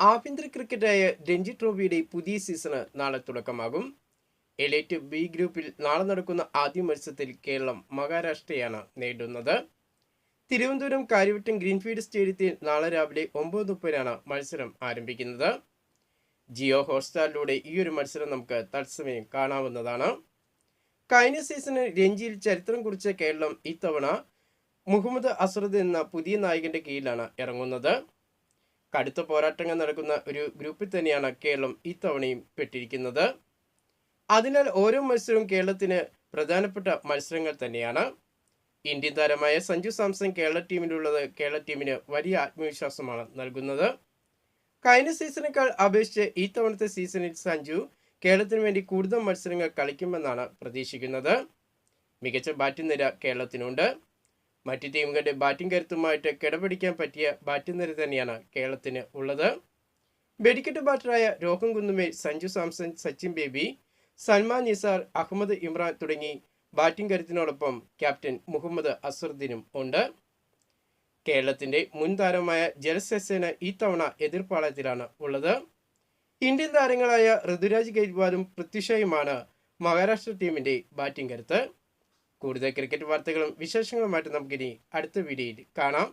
ആഭ്യന്തര ക്രിക്കറ്റായ രഞ്ജി ട്രോഫിയുടെ പുതിയ സീസണ് നാളെ തുടക്കമാകും. എലൈറ്റ് ബി ഗ്രൂപ്പിൽ നാളെ നടക്കുന്ന ആദ്യ മത്സരത്തിൽ കേരളം മഹാരാഷ്ട്രയാണ് നേരിടുന്നത്. തിരുവനന്തപുരം കാര്യവട്ടം ഗ്രീൻഫീൽഡ് സ്റ്റേഡിയത്തിൽ നാളെ രാവിലെ 9:30 മത്സരം ആരംഭിക്കുന്നത്. ജിയോ ഹോട്ട്സ്റ്റാറിലൂടെ ഈ ഒരു മത്സരം നമുക്ക് തത്സമയം കാണാവുന്നതാണ്. കഴിഞ്ഞ സീസണിൽ രഞ്ജിയിൽ ചരിത്രം കുറിച്ച കേരളം ഇത്തവണ മുഹമ്മദ് അസറുദ്ദീൻ എന്ന പുതിയ നായകന്റെ കീഴിലാണ് ഇറങ്ങുന്നത്. കടുത്ത പോരാട്ടങ്ങൾ നടക്കുന്ന ഒരു ഗ്രൂപ്പിൽ തന്നെയാണ് കേരളം ഇത്തവണയും പെട്ടിരിക്കുന്നത്. അതിനാൽ ഓരോ മത്സരവും കേരളത്തിന് പ്രധാനപ്പെട്ട മത്സരങ്ങൾ തന്നെയാണ്. ഇന്ത്യൻ താരമായ സഞ്ജു സാംസൺ കേരള ടീമിലുള്ളത് കേരള ടീമിന് വലിയ ആത്മവിശ്വാസമാണ് നൽകുന്നത്. കഴിഞ്ഞ സീസണേക്കാൾ അപേക്ഷിച്ച് ഈ തവണത്തെ സീസണിൽ സഞ്ജു കേരളത്തിന് വേണ്ടി കൂടുതൽ മത്സരങ്ങൾ കളിക്കുമെന്നാണ് പ്രതീക്ഷിക്കുന്നത്. മികച്ച ബാറ്റിംഗ് നിര കേരളത്തിനുണ്ട്. മറ്റ് ടീമുകളുടെ ബാറ്റിംഗ് കരുത്തുമായിട്ട് കിടപിടിക്കാൻ പറ്റിയ ബാറ്റിംഗ് നിര തന്നെയാണ് കേരളത്തിന് ഉള്ളത്. വെടിക്കെട്ട് ബാറ്ററായ രോഹൻ കുന്നുമേൽ, സഞ്ജു സാംസൺ, സച്ചിൻ ബേബി, സൽമാൻ നിസാർ, അഹമ്മദ് ഇമ്രാൻ തുടങ്ങി ബാറ്റിംഗ് കരുത്തിനോടൊപ്പം ക്യാപ്റ്റൻ മുഹമ്മദ് അസറുദ്ദീനും ഉണ്ട്. കേരളത്തിന്റെ മുൻ താരമായ ജലസേന ഈ തവണ എതിർപ്പാളയത്തിലാണ് ഉള്ളത്. ഇന്ത്യൻ താരങ്ങളായ ഋതുരാജ് ഗെയ്ക്വാദും പൃഥ്വിഷയുമാണ് മഹാരാഷ്ട്ര ടീമിന്റെ ബാറ്റിംഗ് കരുത്ത്. കൂടുതൽ ക്രിക്കറ്റ് വാർത്തകളും വിശേഷങ്ങളുമായിട്ട് നമുക്കിനി അടുത്ത വീഡിയോയിൽ കാണാം.